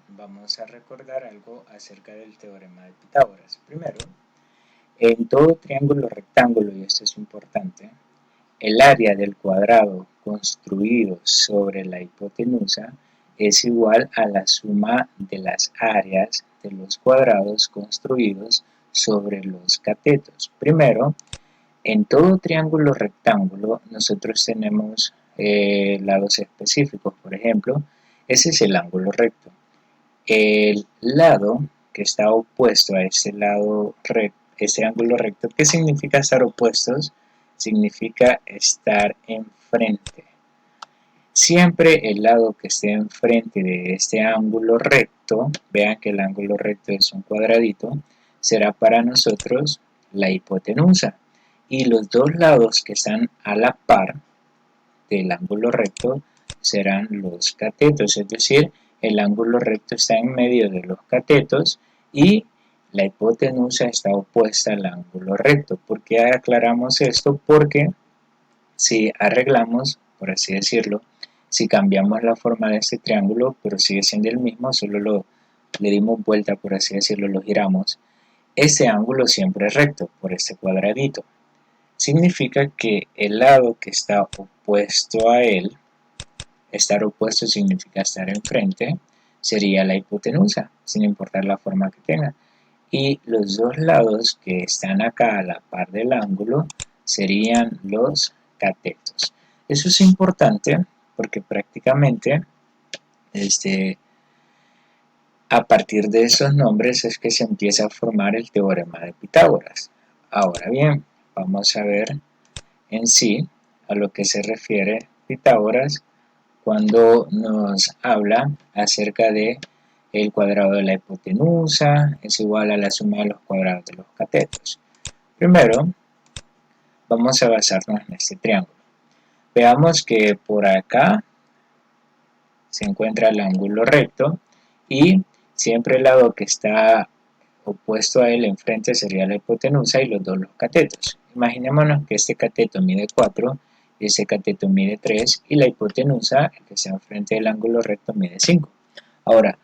vamos a recordar algo acerca del teorema de Pitágoras. Primero, en todo triángulo rectángulo, y esto es importante, el área del cuadrado construido sobre la hipotenusa es igual a la suma de las áreas de los cuadrados construidos sobre los catetos. Primero, en todo triángulo rectángulo nosotros tenemos lados específicos. Por ejemplo, ese es el ángulo recto. El lado que está opuesto a ese lado recto, ese ángulo recto, ¿qué significa estar opuestos? Significa estar enfrente. Siempre el lado que esté enfrente de este ángulo recto, vean que el ángulo recto es un cuadradito, será para nosotros la hipotenusa. Y los dos lados que están a la par del ángulo recto serán los catetos, es decir, el ángulo recto está en medio de los catetos y la hipotenusa está opuesta al ángulo recto. ¿Por qué aclaramos esto? Porque si arreglamos, por así decirlo, si cambiamos la forma de este triángulo, pero sigue siendo el mismo, solo le dimos vuelta, por así decirlo, lo giramos, este ángulo siempre es recto por este cuadradito. Significa que el lado que está opuesto a él, estar opuesto significa estar enfrente, sería la hipotenusa, sin importar la forma que tenga. Y los dos lados que están acá a la par del ángulo serían los catetos. Eso es importante porque prácticamente a partir de esos nombres es que se empieza a formar el teorema de Pitágoras. Ahora bien, vamos a ver en sí a lo que se refiere Pitágoras cuando nos habla acerca de el cuadrado de la hipotenusa es igual a la suma de los cuadrados de los catetos. Primero, vamos a basarnos en este triángulo. Veamos que por acá se encuentra el ángulo recto y siempre el lado que está opuesto a él enfrente sería la hipotenusa y los dos los catetos. Imaginémonos que este cateto mide 4 y este cateto mide 3 y la hipotenusa, que está enfrente del ángulo recto, mide 5. Ahora,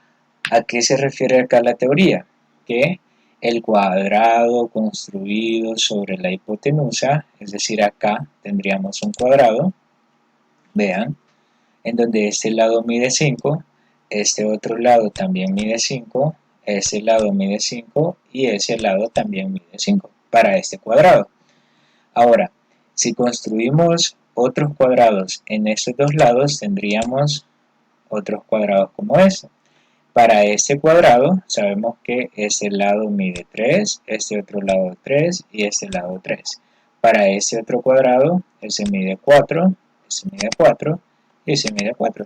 ¿a qué se refiere acá la teoría? Que el cuadrado construido sobre la hipotenusa, es decir, acá tendríamos un cuadrado, vean, en donde este lado mide 5, este otro lado también mide 5, ese lado mide 5 y ese lado también mide 5 para este cuadrado. Ahora, si construimos otros cuadrados en estos dos lados, tendríamos otros cuadrados como este. Para este cuadrado, sabemos que este lado mide 3, este otro lado 3 y este lado 3. Para este otro cuadrado, ese mide 4, ese mide 4 y ese mide 4.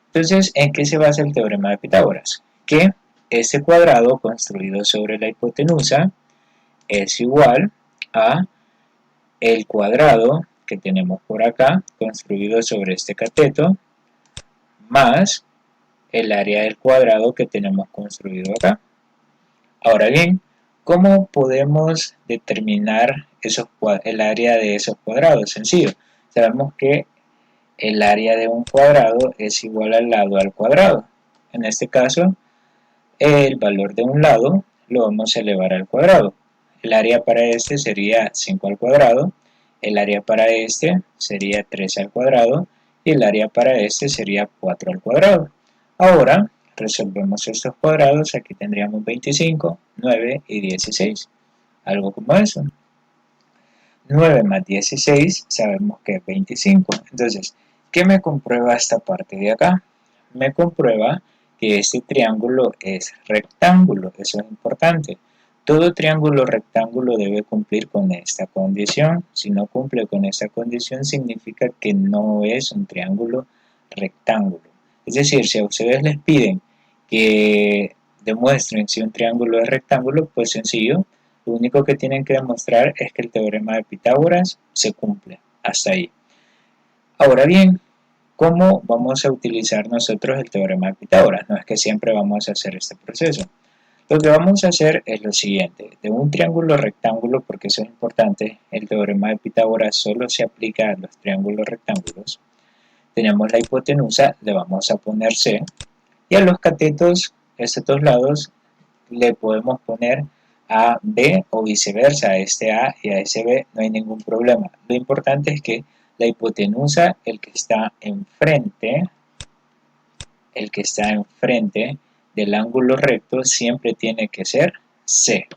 Entonces, ¿en qué se basa el teorema de Pitágoras? Que este cuadrado construido sobre la hipotenusa es igual a el cuadrado que tenemos por acá construido sobre este cateto más el área del cuadrado que tenemos construido acá. Ahora bien, ¿cómo podemos determinar el área de esos cuadrados? Sencillo, sabemos que el área de un cuadrado es igual al lado al cuadrado. En este caso, el valor de un lado lo vamos a elevar al cuadrado. El área para este sería 5 al cuadrado, el área para este sería 3 al cuadrado y el área para este sería 4 al cuadrado. Ahora, resolvemos estos cuadrados, aquí tendríamos 25, 9 y 16, algo como eso. 9 más 16 sabemos que es 25, entonces, ¿qué me comprueba esta parte de acá? Me comprueba que este triángulo es rectángulo, eso es importante. Todo triángulo rectángulo debe cumplir con esta condición. Si no cumple con esta condición, significa que no es un triángulo rectángulo. Es decir, si a ustedes les piden que demuestren si un triángulo es rectángulo, pues sencillo. Lo único que tienen que demostrar es que el teorema de Pitágoras se cumple. Hasta ahí. Ahora bien, ¿cómo vamos a utilizar nosotros el teorema de Pitágoras? No es que siempre vamos a hacer este proceso. Lo que vamos a hacer es lo siguiente. De un triángulo rectángulo, porque eso es importante, el teorema de Pitágoras solo se aplica a los triángulos rectángulos. Tenemos la hipotenusa, le vamos a poner C. Y a los catetos, estos dos lados, le podemos poner a B o viceversa, a este A y a ese B, no hay ningún problema. Lo importante es que la hipotenusa, el que está enfrente del ángulo recto, siempre tiene que ser C.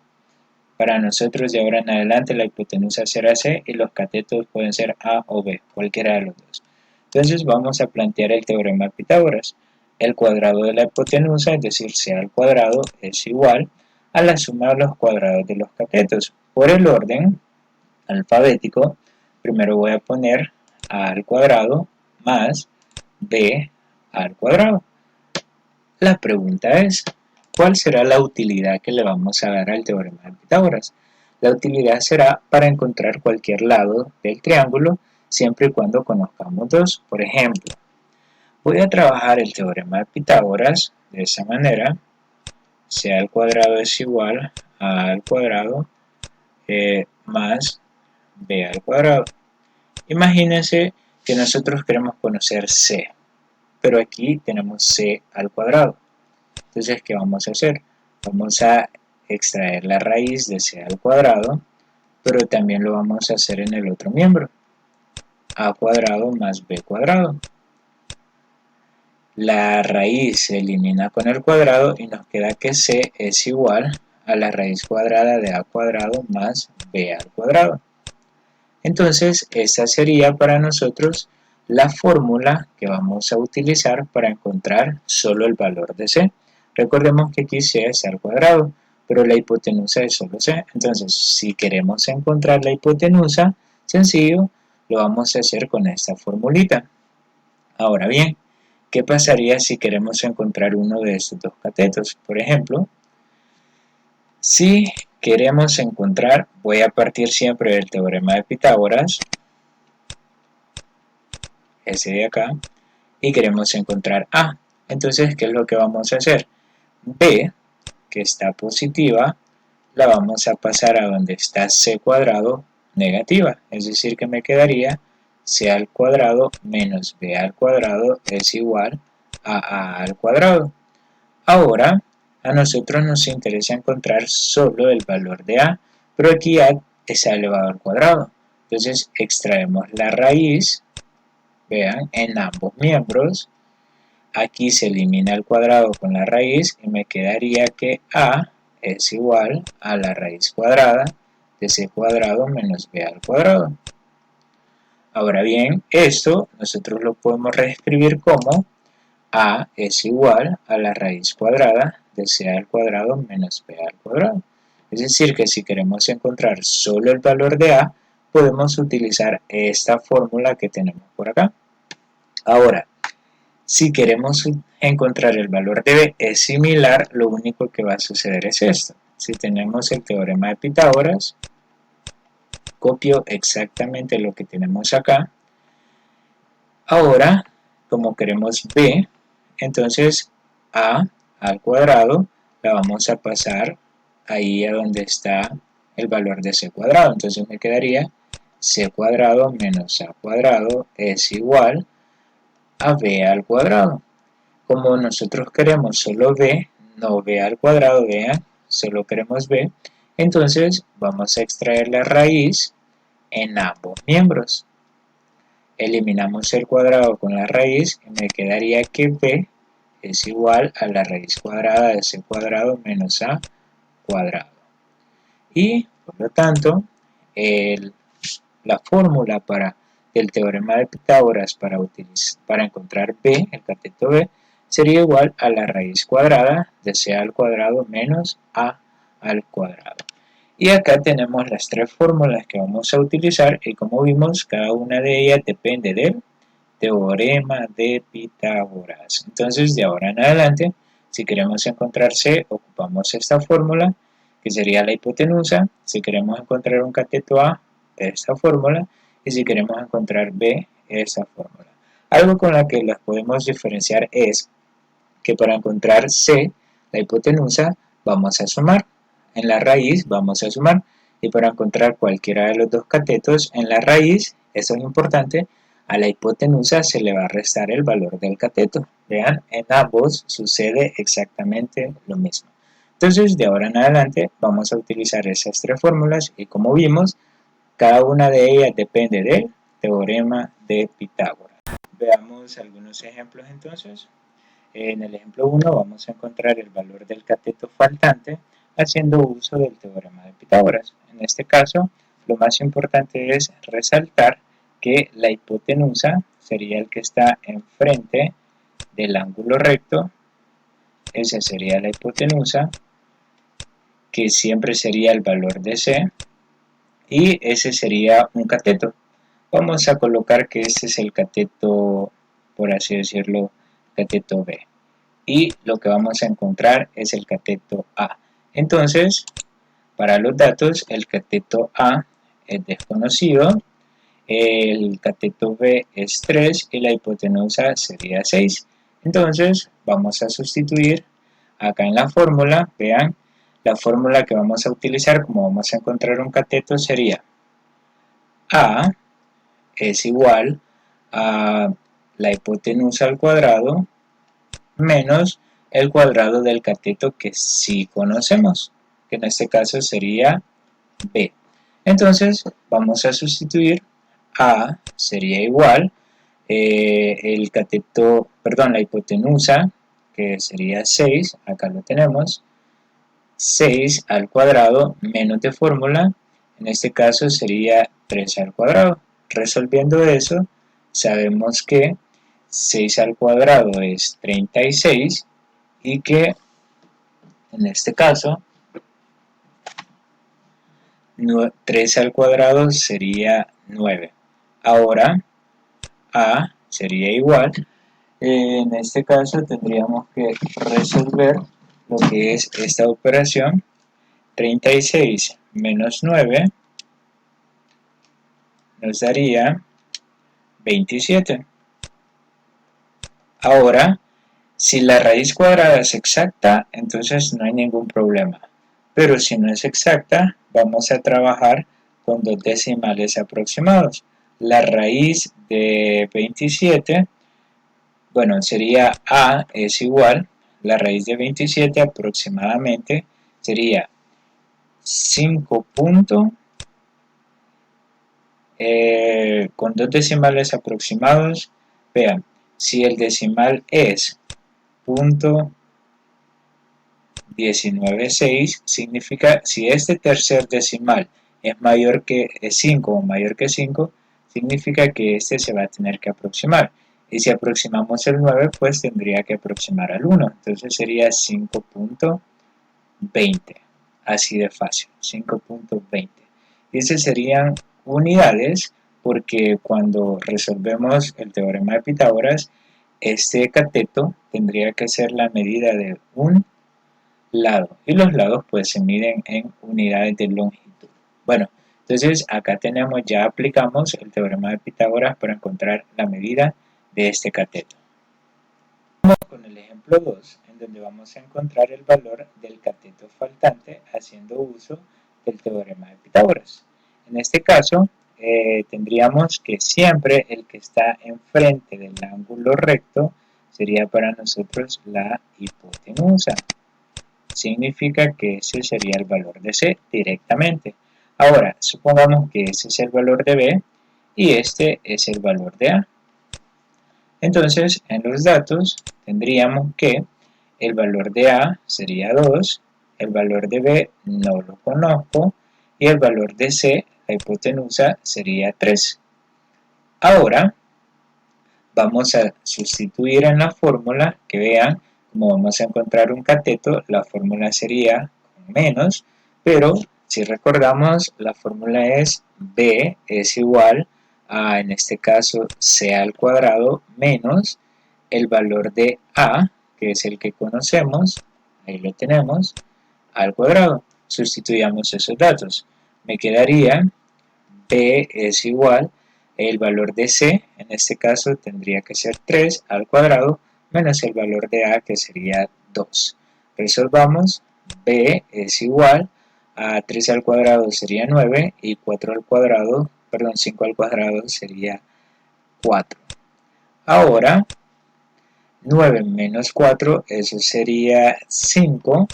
Para nosotros de ahora en adelante la hipotenusa será C y los catetos pueden ser A o B, cualquiera de los dos. Entonces vamos a plantear el teorema de Pitágoras. El cuadrado de la hipotenusa, es decir, C al cuadrado, es igual a la suma de los cuadrados de los catetos. Por el orden alfabético, primero voy a poner A al cuadrado más B al cuadrado. La pregunta es, ¿cuál será la utilidad que le vamos a dar al teorema de Pitágoras? La utilidad será para encontrar cualquier lado del triángulo siempre y cuando conozcamos dos. Por ejemplo, voy a trabajar el teorema de Pitágoras de esa manera. C al cuadrado es igual a A al cuadrado más B al cuadrado. Imagínense que nosotros queremos conocer C, pero aquí tenemos C al cuadrado. Entonces, ¿qué vamos a hacer? Vamos a extraer la raíz de C al cuadrado, pero también lo vamos a hacer en el otro miembro. A cuadrado más B cuadrado. La raíz se elimina con el cuadrado y nos queda que C es igual a la raíz cuadrada de A cuadrado más B al cuadrado. Entonces, esta sería para nosotros la fórmula que vamos a utilizar para encontrar solo el valor de C. Recordemos que aquí C es al cuadrado, pero la hipotenusa es solo C. Entonces, si queremos encontrar la hipotenusa, sencillo, lo vamos a hacer con esta formulita. Ahora bien, ¿qué pasaría si queremos encontrar uno de estos dos catetos? Por ejemplo, si queremos encontrar, voy a partir siempre del teorema de Pitágoras, ese de acá, y queremos encontrar A. Entonces, ¿qué es lo que vamos a hacer? B, que está positiva, la vamos a pasar a donde está C cuadrado negativa, es decir que me quedaría C al cuadrado menos B al cuadrado es igual a al cuadrado. Ahora, a nosotros nos interesa encontrar solo el valor de A, pero aquí A es elevado al cuadrado. Entonces extraemos la raíz, vean, en ambos miembros. Aquí se elimina el cuadrado con la raíz y me quedaría que A es igual a la raíz cuadrada de C cuadrado menos B al cuadrado. Ahora bien, esto nosotros lo podemos reescribir como A es igual a la raíz cuadrada de C al cuadrado menos B al cuadrado. Es decir, que si queremos encontrar solo el valor de A, podemos utilizar esta fórmula que tenemos por acá. Ahora, si queremos encontrar el valor de B es similar, lo único que va a suceder es esto. Si tenemos el teorema de Pitágoras, copio exactamente lo que tenemos acá. Ahora, como queremos B, entonces A al cuadrado la vamos a pasar ahí a donde está el valor de C cuadrado. Entonces me quedaría C cuadrado menos A cuadrado es igual a B al cuadrado. Como nosotros queremos solo B, no B al cuadrado, vean, solo queremos B, entonces vamos a extraer la raíz en ambos miembros. Eliminamos el cuadrado con la raíz y me quedaría que B es igual a la raíz cuadrada de C cuadrado menos A cuadrado. Y por lo tanto, la fórmula del teorema de Pitágoras para encontrar B, el cateto B, sería igual a la raíz cuadrada de C al cuadrado menos A al cuadrado. Y acá tenemos las tres fórmulas que vamos a utilizar y como vimos, cada una de ellas depende del teorema de Pitágoras. Entonces, de ahora en adelante, si queremos encontrar C, ocupamos esta fórmula, que sería la hipotenusa. Si queremos encontrar un cateto A, esta fórmula. Y si queremos encontrar B, esta fórmula. Algo con la que las podemos diferenciar es que para encontrar C, la hipotenusa, vamos a sumar. En la raíz vamos a sumar. Y para encontrar cualquiera de los dos catetos en la raíz, eso es importante, a la hipotenusa se le va a restar el valor del cateto. Vean, en ambos sucede exactamente lo mismo. Entonces, de ahora en adelante vamos a utilizar esas tres fórmulas y como vimos, cada una de ellas depende del teorema de Pitágoras. Veamos algunos ejemplos entonces. En el ejemplo 1 vamos a encontrar el valor del cateto faltante haciendo uso del teorema de Pitágoras. En este caso, lo más importante es resaltar que la hipotenusa sería el que está enfrente del ángulo recto. Esa sería la hipotenusa, que siempre sería el valor de C, y ese sería un cateto. Vamos a colocar que este es el cateto, por así decirlo, cateto B. Y lo que vamos a encontrar es el cateto A. Entonces, para los datos, el cateto A es desconocido, el cateto B es 3 y la hipotenusa sería 6. Entonces, vamos a sustituir acá en la fórmula. Vean, la fórmula que vamos a utilizar, como vamos a encontrar un cateto, sería A es igual a la hipotenusa al cuadrado menos el cuadrado del cateto que sí conocemos, que en este caso sería B. Entonces vamos a sustituir. A sería igual la hipotenusa, que sería 6, acá lo tenemos, 6 al cuadrado menos de fórmula, en este caso sería 3 al cuadrado. Resolviendo eso, sabemos que 6 al cuadrado es 36 y que en este caso 3 al cuadrado sería 9. Ahora A sería igual, en este caso tendríamos que resolver lo que es esta operación. 36 menos 9 nos daría 27. Ahora, si la raíz cuadrada es exacta, entonces no hay ningún problema. Pero si no es exacta, vamos a trabajar con dos decimales aproximados. La raíz de 27, bueno, sería A es igual, la raíz de 27 aproximadamente sería 5 con dos decimales aproximados. Vean, si el decimal es .196, significa, si este tercer decimal es mayor que 5 o mayor que 5, significa que este se va a tener que aproximar. Y si aproximamos el 9, pues tendría que aproximar al 1. Entonces sería 5.20. Así de fácil, 5.20. Y esas serían unidades, porque cuando resolvemos el teorema de Pitágoras, este cateto tendría que ser la medida de un lado, y los lados pues se miden en unidades de longitud. Bueno, entonces acá ya aplicamos el teorema de Pitágoras para encontrar la medida de este cateto. Vamos con el ejemplo 2, en donde vamos a encontrar el valor del cateto faltante haciendo uso del teorema de Pitágoras. En este caso, tendríamos que siempre el que está enfrente del ángulo recto sería para nosotros la hipotenusa. Significa que ese sería el valor de C directamente. Ahora, supongamos que ese es el valor de B y este es el valor de A. Entonces, en los datos tendríamos que el valor de A sería 2, el valor de B no lo conozco y el valor de C, la hipotenusa, sería 3. Ahora, vamos a sustituir en la fórmula, que vean, como vamos a encontrar un cateto, la fórmula sería con menos, pero si recordamos, la fórmula es B es igual a, en este caso, C al cuadrado menos el valor de A, que es el que conocemos, ahí lo tenemos, al cuadrado. Sustituyamos esos datos. Me quedaría B es igual el valor de C, en este caso tendría que ser 3 al cuadrado menos el valor de A, que sería 2. Resolvamos. B es igual a 3 al cuadrado sería 9 y 4 al cuadrado, perdón, 5 al cuadrado sería 4. Ahora, 9 menos 4, eso sería 5.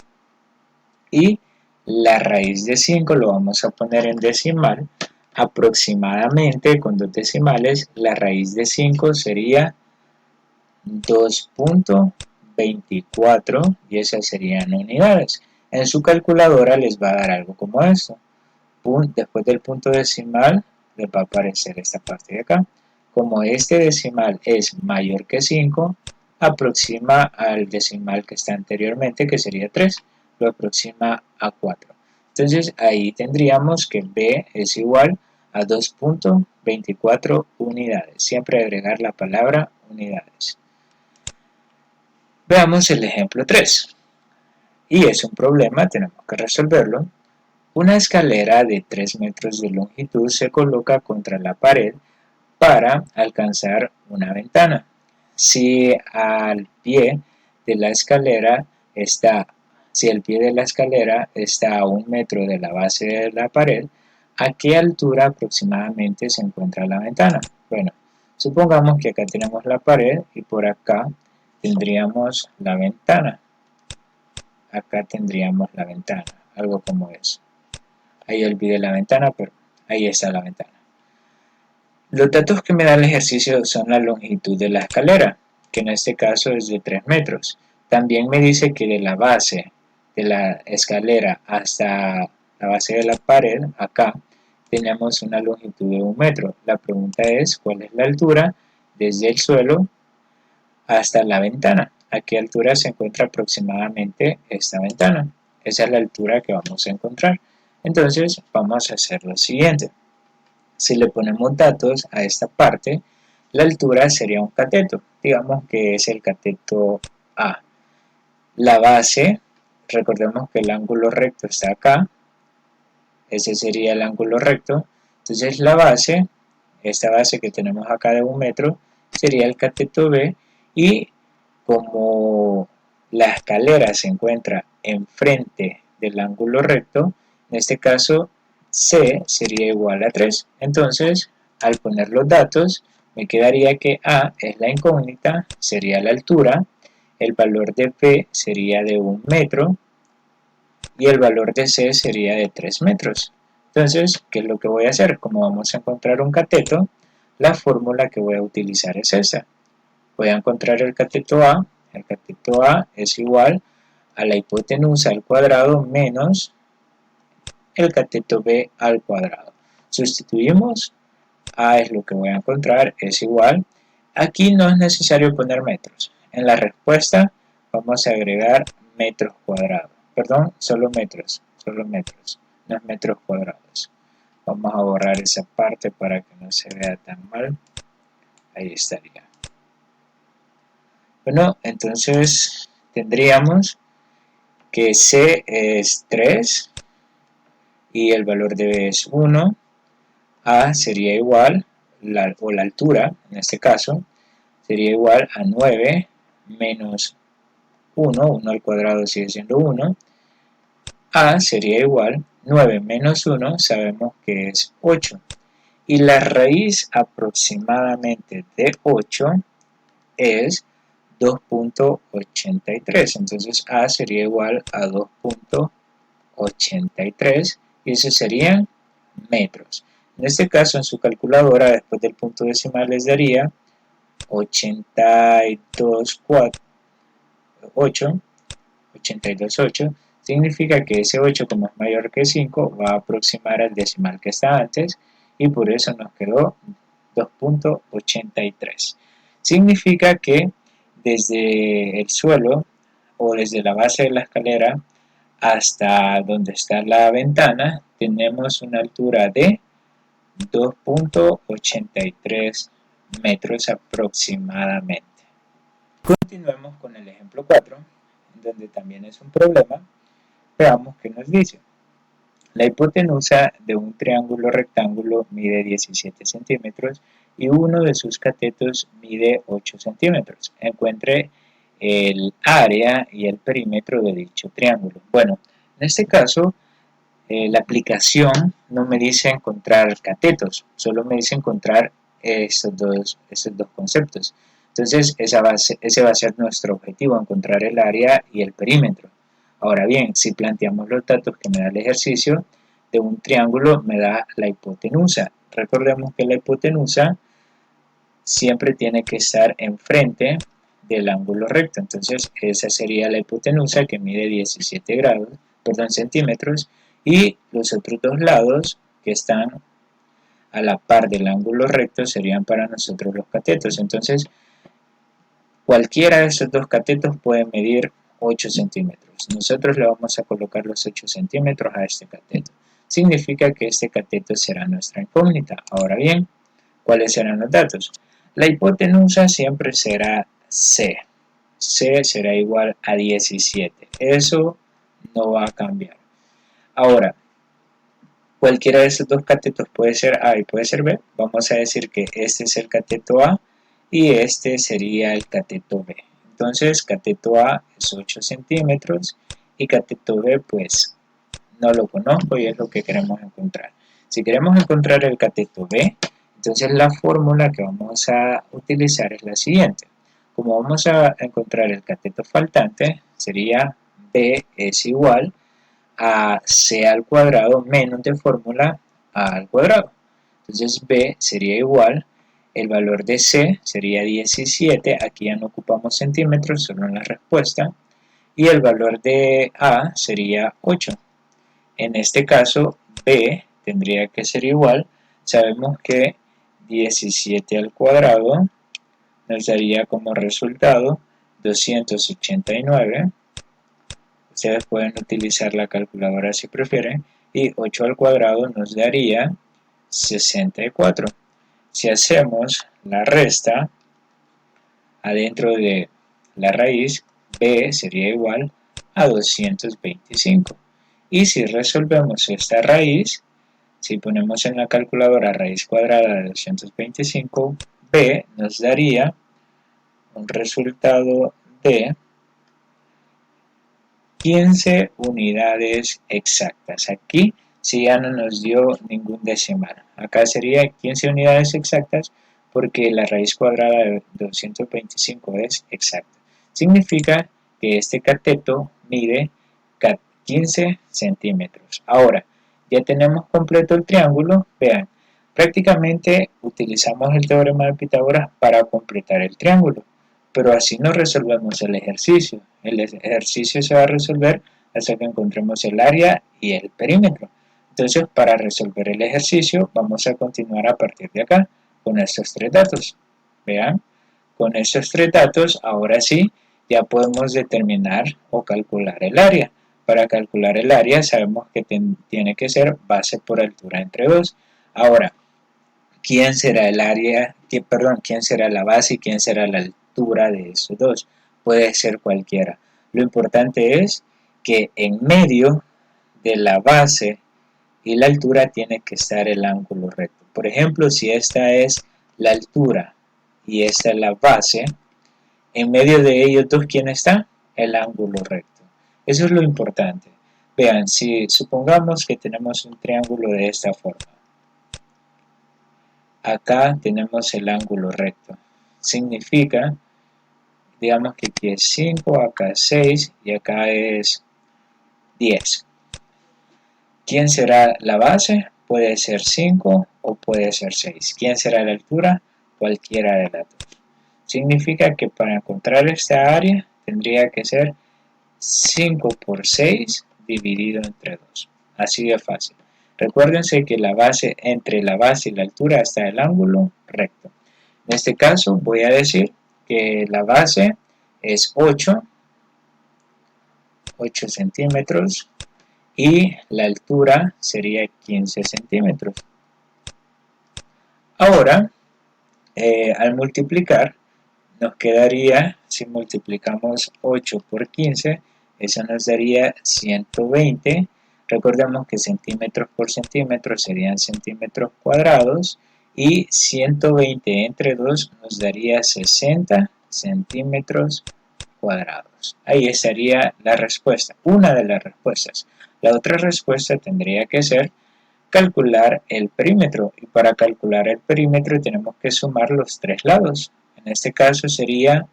Y la raíz de 5 lo vamos a poner en decimal. Aproximadamente, con dos decimales, la raíz de 5 sería 2.24 y esas serían unidades. En su calculadora les va a dar algo como esto. Después del punto decimal les va a aparecer esta parte de acá. Como este decimal es mayor que 5, aproxima al decimal que está anteriormente, que sería 3, lo aproxima a 4. Entonces ahí tendríamos que B es igual a 2.24 unidades. Siempre agregar la palabra unidades. Veamos el ejemplo 3. Y es un problema, tenemos que resolverlo. Una escalera de 3 metros de longitud se coloca contra la pared para alcanzar una ventana. Si el pie de la escalera está a 1 metro de la base de la pared, ¿a qué altura aproximadamente se encuentra la ventana? Bueno, supongamos que acá tenemos la pared y por acá tendríamos la ventana. Acá tendríamos la ventana, algo como eso. Ahí olvidé la ventana, pero ahí está la ventana. Los datos que me da el ejercicio son la longitud de la escalera, que en este caso es de 3 metros. También me dice que de la base de la escalera hasta la base de la pared, acá, tenemos una longitud de 1 metro. La pregunta es, ¿cuál es la altura desde el suelo hasta la ventana? ¿A qué altura se encuentra aproximadamente esta ventana? Esa es la altura que vamos a encontrar. Entonces, vamos a hacer lo siguiente. Si le ponemos datos a esta parte, la altura sería un cateto. Digamos que es el cateto A. La base, recordemos que el ángulo recto está acá. Ese sería el ángulo recto. Entonces la base, esta base que tenemos acá de 1 metro, sería el cateto B. Y como la escalera se encuentra enfrente del ángulo recto, en este caso C sería igual a 3. Entonces, al poner los datos, me quedaría que A es la incógnita, sería la altura, el valor de B sería de 1 metro y el valor de C sería de 3 metros. Entonces, ¿qué es lo que voy a hacer? Como vamos a encontrar un cateto, la fórmula que voy a utilizar es esa. Voy a encontrar el cateto A. El cateto A es igual a la hipotenusa al cuadrado menos el cateto B al cuadrado. Sustituimos, A es lo que voy a encontrar, es igual. Aquí no es necesario poner metros. En la respuesta vamos a agregar metros cuadrados. Perdón, solo metros, no es metros cuadrados. Vamos a borrar esa parte para que no se vea tan mal. Ahí estaría. Bueno, entonces tendríamos que C es 3 y el valor de B es 1. A sería igual, o la altura en este caso, sería igual a 9 menos 1, 1 al cuadrado sigue siendo 1. A sería igual, 9 menos 1 sabemos que es 8. Y la raíz aproximadamente de 8 es 2.83. Entonces A sería igual a 2.83 y eso serían metros. En este caso, en su calculadora, después del punto decimal les daría 82.8. Significa que ese 8, como es mayor que 5, va a aproximar al decimal que está antes y por eso nos quedó 2.83. Significa que desde el suelo o desde la base de la escalera hasta donde está la ventana tenemos una altura de 2.83 metros aproximadamente. Continuemos con el ejemplo 4, donde también es un problema. Veamos qué nos dice. La hipotenusa de un triángulo rectángulo mide 17 centímetros y uno de sus catetos mide 8 centímetros. Encuentre el área y el perímetro de dicho triángulo. Bueno, en este caso, la aplicación no me dice encontrar catetos, solo me dice encontrar esos dos conceptos. Entonces ese va a ser nuestro objetivo, encontrar el área y el perímetro. Ahora bien, si planteamos los datos que me da el ejercicio, de un triángulo me da la hipotenusa. Recordemos que la hipotenusa siempre tiene que estar enfrente del ángulo recto. Entonces esa sería la hipotenusa, que mide 17 grados, perdón, centímetros, y los otros dos lados que están a la par del ángulo recto serían para nosotros los catetos. Entonces cualquiera de esos dos catetos puede medir 8 centímetros. Nosotros le vamos a colocar los 8 centímetros a este cateto. Significa que este cateto será nuestra incógnita. Ahora bien, ¿cuáles serán los datos? La hipotenusa siempre será C. C será igual a 17. Eso no va a cambiar. Ahora, cualquiera de estos dos catetos puede ser A y puede ser B. Vamos a decir que este es el cateto A y este sería el cateto B. Entonces, cateto A es 8 centímetros y cateto B, pues, no lo conozco y es lo que queremos encontrar. Si queremos encontrar el cateto B, entonces la fórmula que vamos a utilizar es la siguiente. Como vamos a encontrar el cateto faltante, sería B es igual a C al cuadrado menos de fórmula A al cuadrado. Entonces B sería igual, el valor de C sería 17, aquí ya no ocupamos centímetros, solo en la respuesta, y el valor de A sería 8. En este caso, B tendría que ser igual, sabemos que 17 al cuadrado nos daría como resultado 289. Ustedes pueden utilizar la calculadora si prefieren, y 8 al cuadrado nos daría 64. Si hacemos la resta, adentro de la raíz, B sería igual a 225. Y si resolvemos esta raíz, si ponemos en la calculadora raíz cuadrada de 225, B nos daría un resultado de 15 unidades exactas. Aquí sí ya no nos dio ningún decimal. Acá sería 15 unidades exactas porque la raíz cuadrada de 225 es exacta. Significa que este cateto mide 15 centímetros. Ahora, ya tenemos completo el triángulo. Vean, prácticamente utilizamos el teorema de Pitágoras para completar el triángulo. Pero así no resolvemos el ejercicio. El ejercicio se va a resolver hasta que encontremos el área y el perímetro. Entonces, para resolver el ejercicio, vamos a continuar a partir de acá con estos tres datos. Vean, con estos tres datos, ahora sí, ya podemos determinar o calcular el área. Para calcular el área, sabemos que tiene que ser base por altura entre 2. Ahora, ¿quién será el área? ¿Quién será la base y quién será la altura de estos dos? Puede ser cualquiera. Lo importante es que en medio de la base y la altura tiene que estar el ángulo recto. Por ejemplo, si esta es la altura y esta es la base, en medio de ellos dos, ¿quién está? El ángulo recto. Eso es lo importante. Vean, si supongamos que tenemos un triángulo de esta forma, acá tenemos el ángulo recto. Significa, digamos que aquí es 5, acá es 6 y acá es 10. ¿Quién será la base? Puede ser 5 o puede ser 6. ¿Quién será la altura? Cualquiera de las dos. Significa que para encontrar esta área tendría que ser 5 por 6 dividido entre 2. Así de fácil. Recuérdense que entre la base y la altura está el ángulo recto. En este caso voy a decir que la base es 8 centímetros y la altura sería 15 centímetros. Ahora, al multiplicar, nos quedaría, si multiplicamos 8 por 15, eso nos daría 120. Recordemos que centímetros por centímetro serían centímetros cuadrados y 120 entre 2 nos daría 60 centímetros cuadrados. Ahí estaría la respuesta, una de las respuestas. La otra respuesta tendría que ser calcular el perímetro. Y para calcular el perímetro tenemos que sumar los tres lados. En este caso sería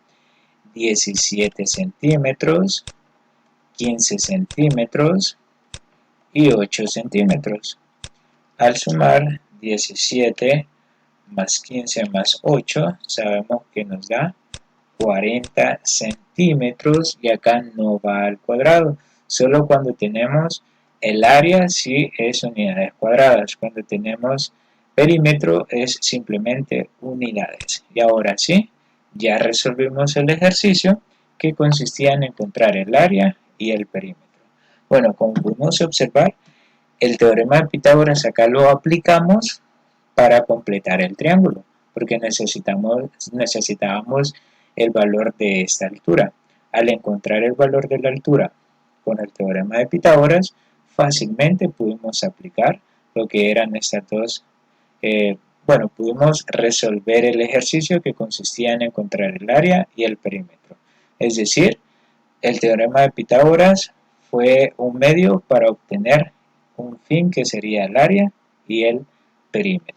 17 centímetros, 15 centímetros y 8 centímetros. Al sumar 17 más 15 más 8, sabemos que nos da 40 centímetros y acá no va al cuadrado. Solo cuando tenemos el área sí es unidades cuadradas. Cuando tenemos perímetro es simplemente unidades. Y ahora sí, ya resolvimos el ejercicio que consistía en encontrar el área y el perímetro. Bueno, como pudimos observar, el teorema de Pitágoras acá lo aplicamos para completar el triángulo, porque necesitábamos el valor de esta altura. Al encontrar el valor de la altura con el teorema de Pitágoras, fácilmente pudimos aplicar lo que eran estas dos, pudimos resolver el ejercicio que consistía en encontrar el área y el perímetro. Es decir, el teorema de Pitágoras fue un medio para obtener un fin que sería el área y el perímetro.